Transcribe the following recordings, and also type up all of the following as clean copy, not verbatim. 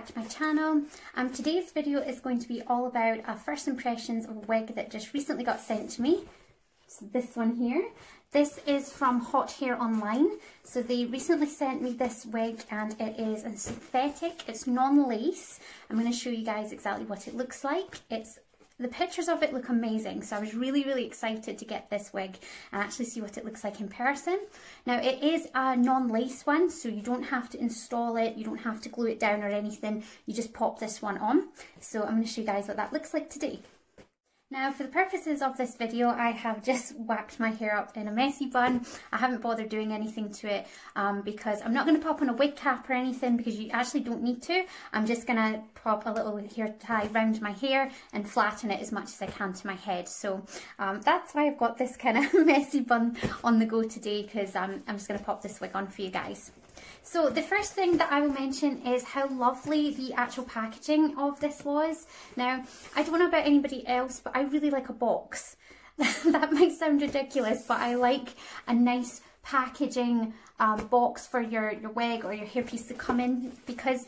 back to my channel. Today's video is going to be all about first impressions of a wig that just recently got sent to me. So this one here. This is from Hot Hair Online. So they recently sent me this wig and it is a synthetic, it's non-lace. I'm going to show you guys exactly what it looks like. The pictures of it look amazing, so I was really excited to get this wig and actually see what it looks like in person. Now it is a non-lace one, so you don't have to install it, you don't have to glue it down or anything, you just pop this one on. So I'm going to show you guys what that looks like today. Now for the purposes of this video, I have just whacked my hair up in a messy bun. I haven't bothered doing anything to it because I'm not going to pop on a wig cap or anything because you actually don't need to. I'm just going to pop a little hair tie around my hair and flatten it as much as I can to my head. So that's why I've got this kind of messy bun on the go today, because I'm just going to pop this wig on for you guys. So the first thing that I will mention is how lovely the actual packaging of this was. Now, I don't know about anybody else, but I really like a box. That might sound ridiculous, but I like a nice packaging box for your wig or your hairpiece to come in, because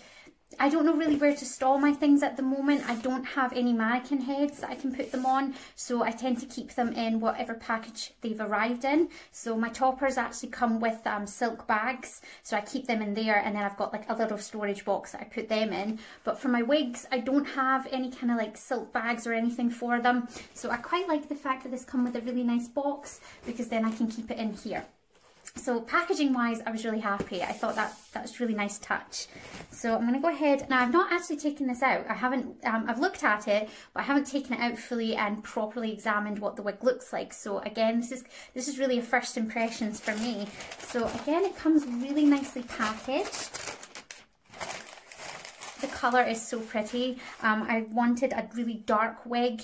I don't know really where to store my things at the moment. I don't have any mannequin heads that I can put them on, so I tend to keep them in whatever package they've arrived in. So my toppers actually come with silk bags, so I keep them in there, and then I've got like a little storage box that I put them in. But for my wigs, I don't have any kind of like silk bags or anything for them, so I quite like the fact that this comes with a really nice box, because then I can keep it in here. So packaging wise, I was really happy. I thought that was a really nice touch. So I'm going to go ahead. Now I've not actually taken this out. I haven't, I've looked at it, but I haven't taken it out fully and properly examined what the wig looks like. So again, this is really a first impressions for me. So again, it comes really nicely packaged. The colour is so pretty. I wanted a really dark wig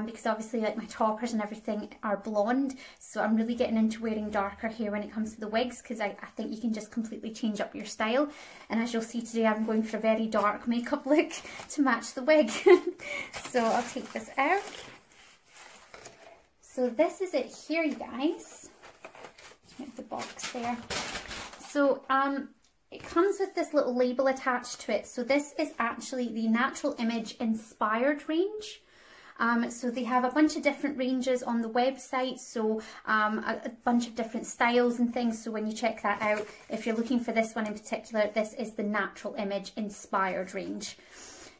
because obviously like my toppers and everything are blonde, so I'm really getting into wearing darker hair when it comes to the wigs, because I think you can just completely change up your style. And as you'll see today, I'm going for a very dark makeup look to match the wig. So I'll take this out. So this is it here, you guys. Get the box there. So it comes with this little label attached to it. So this is actually the Natural Image Inspired range. So they have a bunch of different ranges on the website, so a bunch of different styles and things. So when you check that out, if you're looking for this one in particular, this is the Natural Image Inspired range.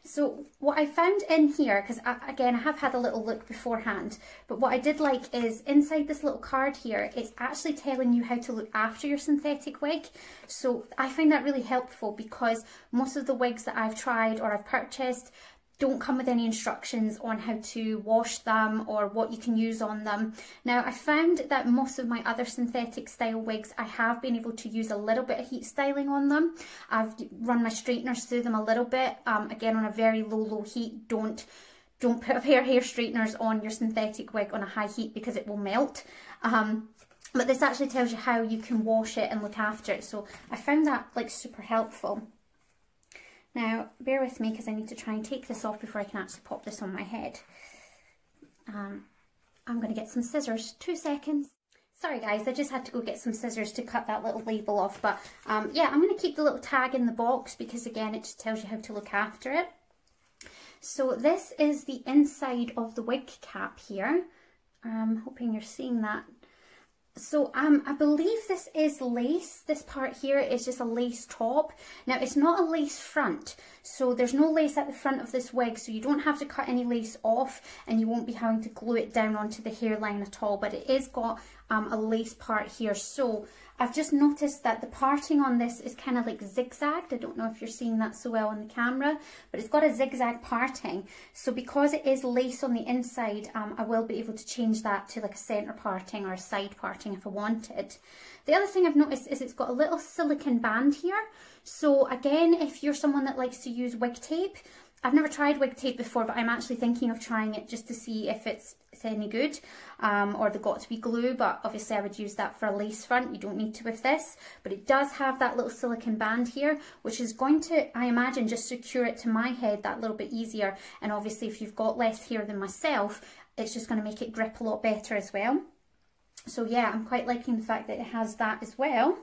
So what I found in here, because again I have had a little look beforehand, but what I did like is inside this little card here, it's actually telling you how to look after your synthetic wig. So I find that really helpful, because most of the wigs that I've tried or I've purchased don't come with any instructions on how to wash them or what you can use on them. Now I found that most of my other synthetic style wigs, I have been able to use a little bit of heat styling on them. I've run my straighteners through them a little bit, again on a very low heat. Don't put a pair of hair straighteners on your synthetic wig on a high heat, because it will melt. But this actually tells you how you can wash it and look after it, so I found that like super helpful. Now, bear with me because I need to try and take this off before I can actually pop this on my head. I'm going to get some scissors. 2 seconds. Sorry guys, I just had to go get some scissors to cut that little label off. But yeah, I'm going to keep the little tag in the box because again, it just tells you how to look after it. So this is the inside of the wig cap here. I'm hoping you're seeing that. So I believe this is lace. This part here is just a lace top. Now it's not a lace front, so there's no lace at the front of this wig, so you don't have to cut any lace off and you won't be having to glue it down onto the hairline at all, but it is got a lace part here. So I've just noticed that the parting on this is kind of like zigzagged. I don't know if you're seeing that so well on the camera, but it's got a zigzag parting. So because it is lace on the inside, I will be able to change that to like a centre parting or a side parting if I wanted. The other thing I've noticed is it's got a little silicone band here. So again, if you're someone that likes to use wig tape, I've never tried wig tape before, but I'm actually thinking of trying it just to see if it's any good, or they've got to be glue, but obviously I would use that for a lace front. You don't need to with this, but it does have that little silicone band here, which is going to, I imagine, just secure it to my head that little bit easier. And obviously if you've got less hair than myself, it's just going to make it grip a lot better as well. So yeah, I'm quite liking the fact that it has that as well.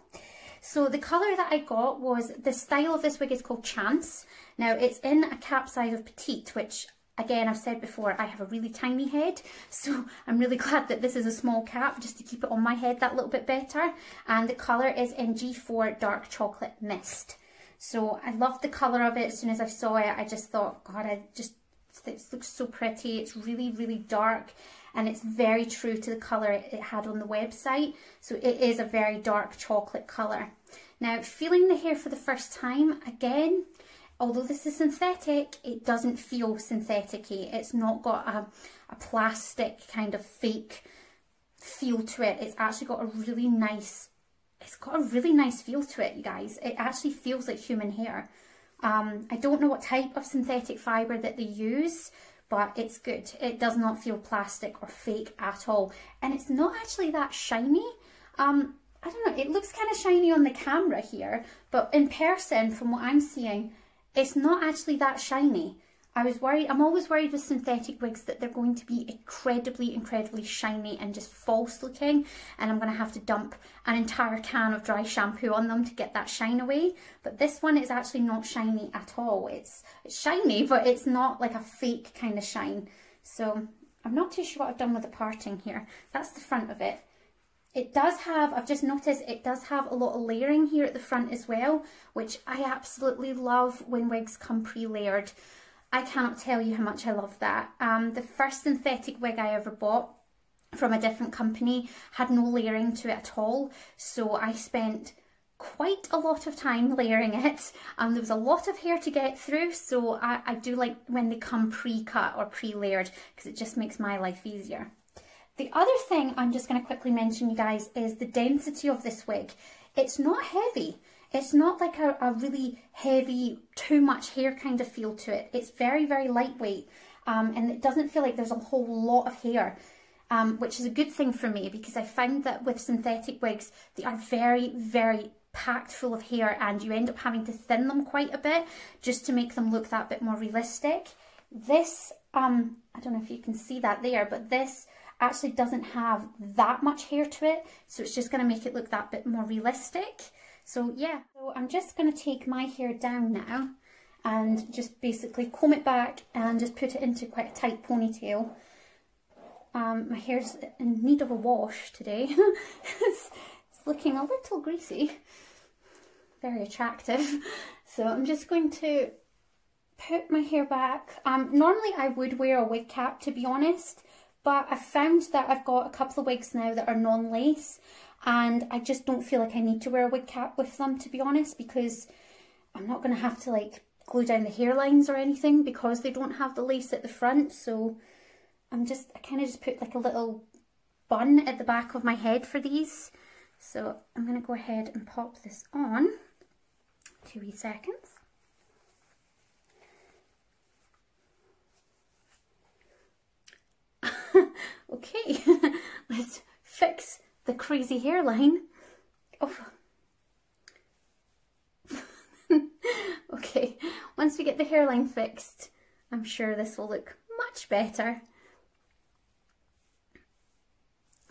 So the colour that I got was, the style of this wig is called Chance. Now it's in a cap size of petite, which again, I've said before, I have a really tiny head, so I'm really glad that this is a small cap just to keep it on my head that little bit better. And the colour is in G4 Dark Chocolate Mist. So I loved the colour of it. As soon as I saw it, I just thought, God, this looks so pretty. It's really, really dark, and it's very true to the colour it had on the website. So it is a very dark chocolate colour. Now, feeling the hair for the first time, again, although this is synthetic, it doesn't feel synthetic-y. It's not got a plastic kind of fake feel to it. It's actually got a really nice, feel to it, you guys. It actually feels like human hair. I don't know what type of synthetic fibre that they use, but it's good. It does not feel plastic or fake at all. And it's not actually that shiny. I don't know, it looks kind of shiny on the camera here, but in person, from what I'm seeing, it's not actually that shiny. I'm always worried with synthetic wigs that they're going to be incredibly, incredibly shiny and just false looking, and I'm going to have to dump an entire can of dry shampoo on them to get that shine away. But this one is actually not shiny at all. It's shiny, but it's not like a fake kind of shine. So I'm not too sure what I've done with the parting here. That's the front of it. It does have, I've just noticed, it does have a lot of layering here at the front as well, which I absolutely love when wigs come pre-layered. I cannot tell you how much I love that. The first synthetic wig I ever bought from a different company had no layering to it at all, so I spent quite a lot of time layering it. There was a lot of hair to get through, so I do like when they come pre-cut or pre-layered, because it just makes my life easier. The other thing I'm just going to quickly mention, you guys, is the density of this wig. It's not heavy. It's not like a really heavy, too much hair kind of feel to it. It's very, very lightweight, and it doesn't feel like there's a whole lot of hair, which is a good thing for me, because I find that with synthetic wigs, they are very, very packed full of hair, and you end up having to thin them quite a bit just to make them look that bit more realistic. This, I don't know if you can see that there, but this actually doesn't have that much hair to it, so it's just going to make it look that bit more realistic. So yeah, so I'm just going to take my hair down now and just basically comb it back and just put it into quite a tight ponytail. My hair's in need of a wash today. It's looking a little greasy, very attractive. So I'm just going to put my hair back. Normally I would wear a wig cap, to be honest, but I found that I've got a couple of wigs now that are non-lace, and I just don't feel like I need to wear a wig cap with them, to be honest, because I'm not going to have to like glue down the hairlines or anything because they don't have the lace at the front. So I kind of just put like a little bun at the back of my head for these. So I'm going to go ahead and pop this on. 2 wee seconds. Okay, let's fix the crazy hairline. Oh. Okay, once we get the hairline fixed, I'm sure this will look much better.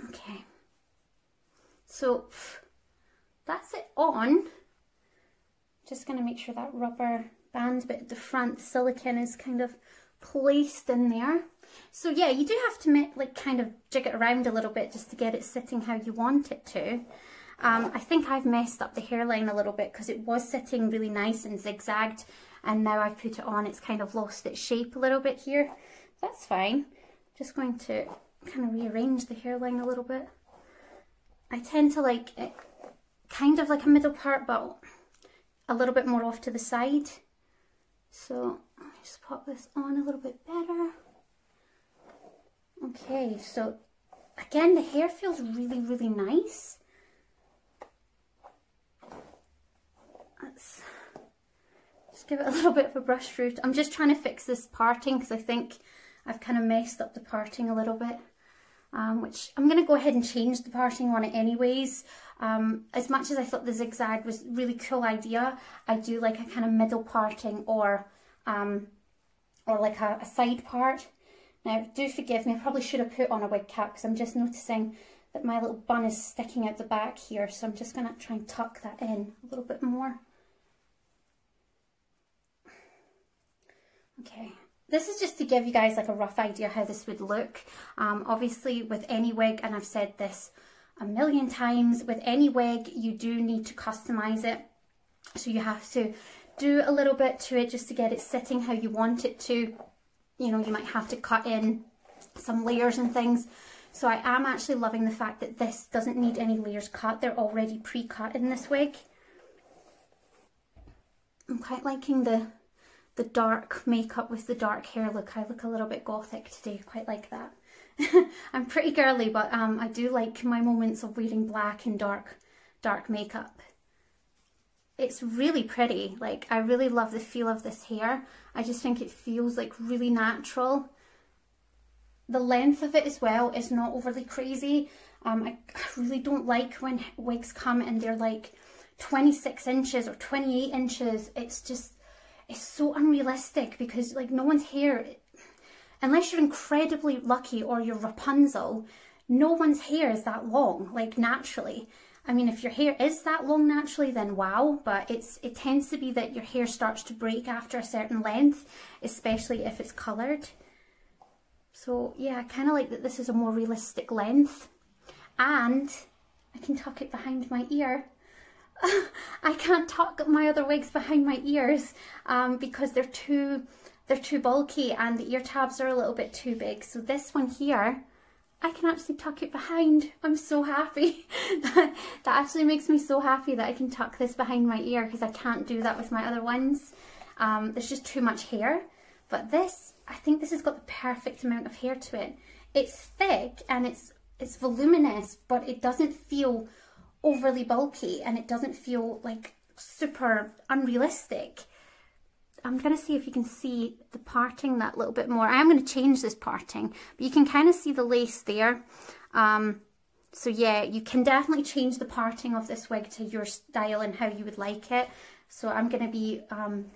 Okay, so that's it on. Just going to make sure that rubber band bit at the front, the silicone, is kind of placed in there. So yeah, you do have to like kind of jig it around a little bit just to get it sitting how you want it to. I think I've messed up the hairline a little bit because it was sitting really nice and zigzagged, and now I've put it on, it's kind of lost its shape a little bit here. That's fine. Just going to kind of rearrange the hairline a little bit. I tend to like it kind of like a middle part, but a little bit more off to the side. So I'll just pop this on a little bit better. Okay, so again, the hair feels really, really nice. Let's just give it a little bit of a brush through. I'm just trying to fix this parting because I think I've kind of messed up the parting a little bit, which I'm going to go ahead and change the parting on it anyways. As much as I thought the zigzag was a really cool idea, I do like a kind of middle parting or like a side part. Now, do forgive me, I probably should have put on a wig cap because I'm just noticing that my little bun is sticking out the back here, so I'm just going to try and tuck that in a little bit more. Okay, this is just to give you guys like a rough idea how this would look. Obviously with any wig, and I've said this a million times, with any wig you do need to customize it. So you have to do a little bit to it just to get it sitting how you want it to. You know, you might have to cut in some layers and things. So I am actually loving the fact that this doesn't need any layers cut. They're already pre-cut in this wig. I'm quite liking the dark makeup with the dark hair look. I look a little bit gothic today, quite like that. I'm pretty girly, but I do like my moments of wearing black and dark makeup. It's really pretty. Like, I really love the feel of this hair. I just think it feels like really natural. The length of it as well is not overly crazy. I really don't like when wigs come and they're like 26 inches or 28 inches. It's so unrealistic, because like no one's hair, unless you're incredibly lucky or you're Rapunzel, no one's hair is that long, like naturally. I mean, if your hair is that long naturally, then wow, but it tends to be that your hair starts to break after a certain length, especially if it's coloured. So yeah, I kind of like that this is a more realistic length, and I can tuck it behind my ear. I can't tuck my other wigs behind my ears because they're too bulky and the ear tabs are a little bit too big. So this one here, I can actually tuck it behind. I'm so happy. That actually makes me so happy that I can tuck this behind my ear, because I can't do that with my other ones. There's just too much hair. But this, I think this has got the perfect amount of hair to it. It's thick and it's voluminous, but it doesn't feel overly bulky, and it doesn't feel like super unrealistic. I'm going to see if you can see the parting that little bit more. I am going to change this parting, but you can kind of see the lace there. So yeah, you can definitely change the parting of this wig to your style and how you would like it. So I'm going to be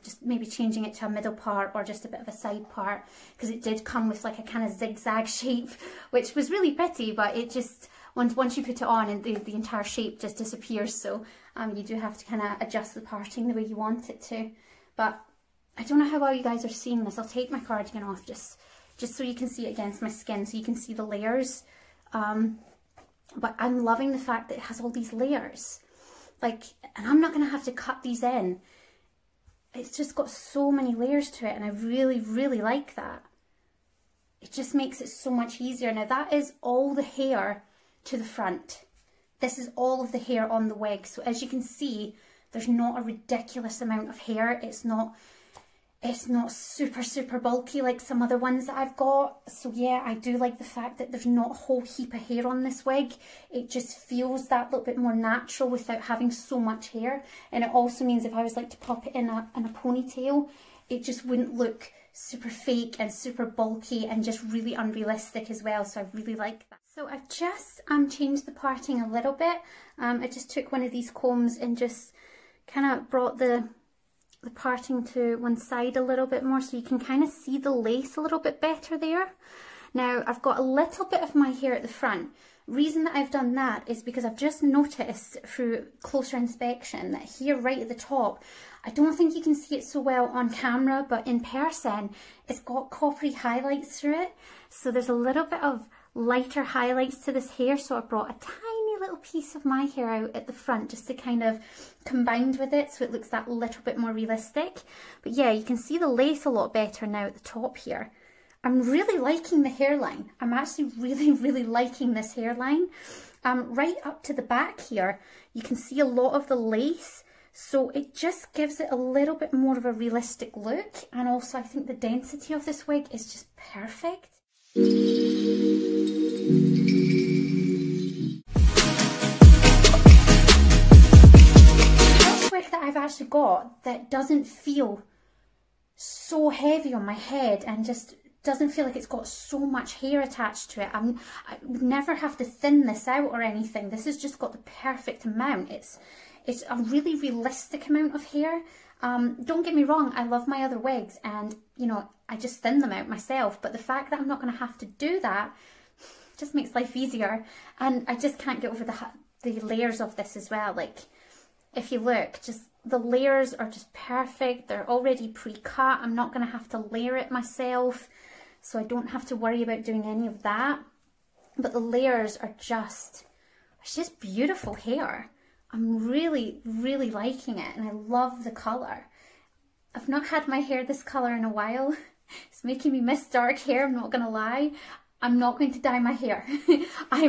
just maybe changing it to a middle part or just a bit of a side part, because it did come with like a kind of zigzag shape, which was really pretty, but it just, once you put it on, and the entire shape just disappears. So you do have to kind of adjust the parting the way you want it to. But I don't know how well you guys are seeing this. I'll take my cardigan off just so you can see it against my skin, so you can see the layers. But I'm loving the fact that it has all these layers. Like, and I'm not going to have to cut these in. It's just got so many layers to it, and I really, really like that. It just makes it so much easier. Now that is all the hair to the front. This is all of the hair on the wig. So as you can see, there's not a ridiculous amount of hair. It's not super bulky like some other ones that I've got. So yeah, I do like the fact that there's not a whole heap of hair on this wig. It just feels that little bit more natural without having so much hair. And it also means if I was like to pop it in a ponytail, it just wouldn't look super fake and super bulky and just really unrealistic as well. So I really like that. So I've just changed the parting a little bit. I just took one of these combs and just kind of brought the parting to one side a little bit more, so you can kind of see the lace a little bit better there. Now I've got a little bit of my hair at the front. Reason that I've done that is because I've just noticed through closer inspection that here right at the top, I don't think you can see it so well on camera, but in person it's got coppery highlights through it. So there's a little bit of lighter highlights to this hair, so I brought a tiny little piece of my hair out at the front just to kind of combine with it, so it looks that little bit more realistic. But yeah, you can see the lace a lot better now at the top here. I'm really liking the hairline. I'm actually really liking this hairline. Right up to the back here, you can see a lot of the lace, so it just gives it a little bit more of a realistic look. And also I think the density of this wig is just perfect. Wig that I've actually got that doesn't feel so heavy on my head and just doesn't feel like it's got so much hair attached to it. I would never have to thin this out or anything. This has just got the perfect amount. It's a really realistic amount of hair. Don't get me wrong, I love my other wigs and, you know, I just thin them out myself, but the fact that I'm not going to have to do that just makes life easier. And I just can't get over the layers of this as well. Like, if you look, just the layers are just perfect. They're already pre-cut. I'm not going to have to layer it myself, so I don't have to worry about doing any of that. But the layers are just, it's just beautiful hair. I'm really, really liking it, and I love the colour. I've not had my hair this colour in a while. It's making me miss dark hair, I'm not going to lie. I'm not going to dye my hair. I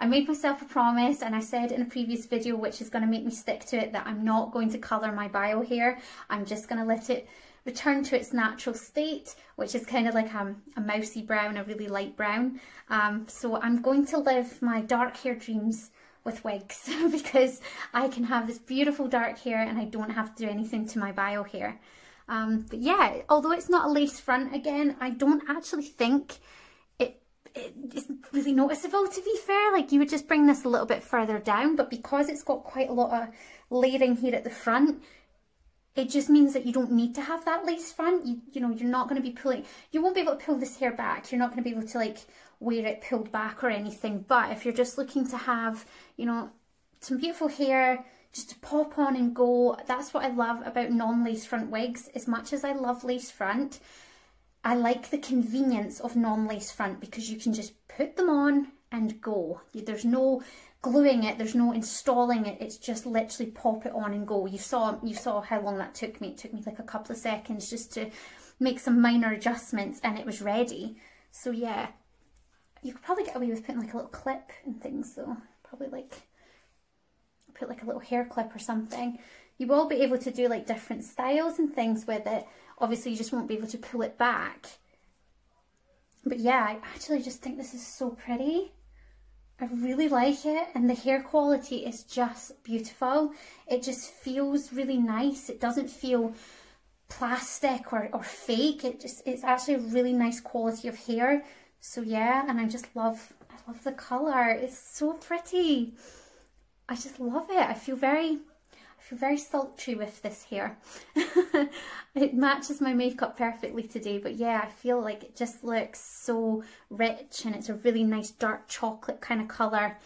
made myself a promise, and I said in a previous video, which is going to make me stick to it, that I'm not going to colour my bio hair. I'm just going to let it return to its natural state, which is kind of like a mousy brown, a really light brown. So I'm going to live my dark hair dreams with wigs because I can have this beautiful dark hair and I don't have to do anything to my bio hair. But yeah, although it's not a lace front, again, I don't actually think it's really noticeable, to be fair. Like, you would just bring this a little bit further down, but because it's got quite a lot of layering here at the front, it just means that you don't need to have that lace front. You know, you're not going to be pulling, you won't be able to pull this hair back. You're not going to be able to like wear it pulled back or anything. But if you're just looking to have, you know, some beautiful hair just to pop on and go, that's what I love about non-lace front wigs. As much as I love lace front, I like the convenience of non-lace front because you can just put them on and go. There's no gluing it, there's no installing it, it's just literally pop it on and go. You saw how long that took me. It took me like a couple of seconds just to make some minor adjustments and it was ready. So yeah, you could probably get away with putting like a little clip and things though. Probably like put like a little hair clip or something. You will be able to do like different styles and things with it. Obviously you just won't be able to pull it back. But yeah, I actually just think this is so pretty. I really like it, and the hair quality is just beautiful. It just feels really nice. It doesn't feel plastic or fake. It's actually a really nice quality of hair. So yeah, and I love the colour. It's so pretty. I just love it. I feel very sultry with this hair. It matches my makeup perfectly today, but yeah, I feel like it just looks so rich and it's a really nice dark chocolate kind of colour.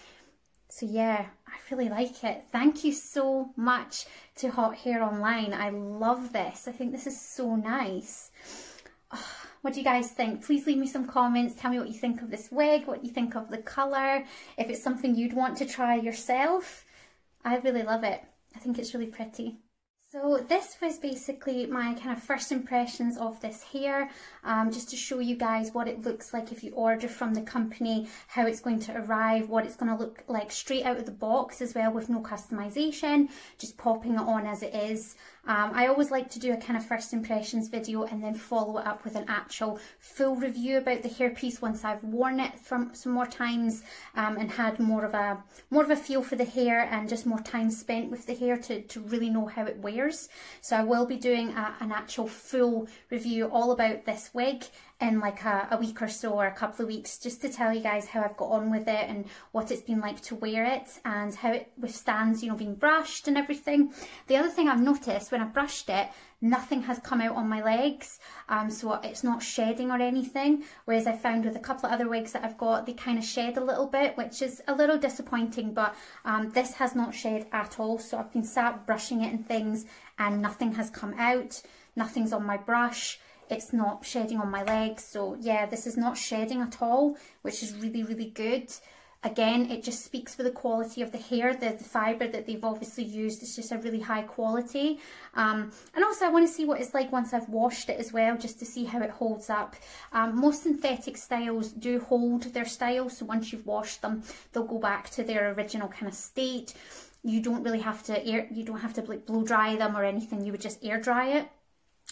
So yeah, I really like it. Thank you so much to Hot Hair Online. I love this. I think this is so nice. Oh, what do you guys think? Please leave me some comments. Tell me what you think of this wig, what you think of the colour, if it's something you'd want to try yourself. I really love it. I think it's really pretty. So this was basically my kind of first impressions of this hair, just to show you guys what it looks like if you order from the company, how it's going to arrive, what it's going to look like straight out of the box as well, with no customization, just popping it on as it is. I always like to do a kind of first impressions video and then follow it up with an actual full review about the hairpiece once I've worn it from some more times, and had more of a feel for the hair and just more time spent with the hair to really know how it wears. So I will be doing an actual full review all about this wig in like a week or so, or a couple of weeks, just to tell you guys how I've got on with it and what it's been like to wear it and how it withstands, you know, being brushed and everything. The other thing I've noticed, when I brushed it, nothing has come out on my legs, so it's not shedding or anything, whereas I found with a couple of other wigs that I've got, they kind of shed a little bit, which is a little disappointing, but this has not shed at all. So I've been sat brushing it and things and nothing has come out, nothing's on my brush, it's not shedding on my legs. So yeah, this is not shedding at all, which is really, really good. Again, it just speaks for the quality of the hair. The fibre that they've obviously used is just a really high quality. And also I want to see what it's like once I've washed it as well, just to see how it holds up. Most synthetic styles do hold their style, so once you've washed them, they'll go back to their original kind of state. You don't really have to like blow dry them or anything, you would just air dry it.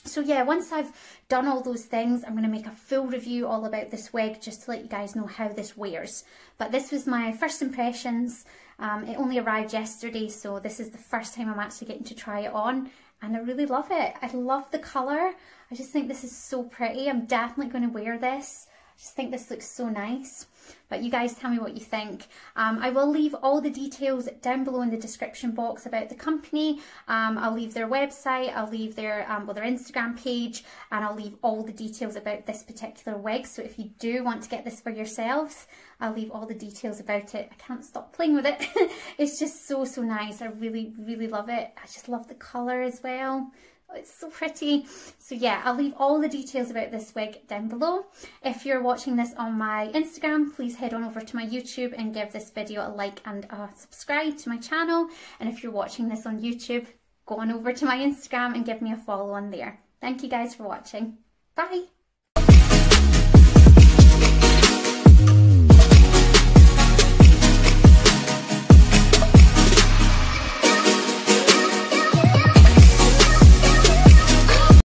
So yeah, once I've done all those things, I'm going to make a full review all about this wig, just to let you guys know how this wears. But this was my first impressions. It only arrived yesterday, so this is the first time I'm actually getting to try it on, and I really love it. I love the colour. I just think this is so pretty. I'm definitely going to wear this. I just think this looks so nice. But you guys tell me what you think. I will leave all the details down below in the description box about the company. I'll leave their website, I'll leave their, their Instagram page, and I'll leave all the details about this particular wig. So if you do want to get this for yourselves, I'll leave all the details about it. I can't stop playing with it. It's just so, so nice. I really, really love it. I just love the colour as well. Oh, it's so pretty. So yeah, I'll leave all the details about this wig down below. If you're watching this on my Instagram, please head on over to my YouTube and give this video a like and a subscribe to my channel. And if you're watching this on YouTube, go on over to my Instagram and give me a follow on there. Thank you guys for watching. Bye.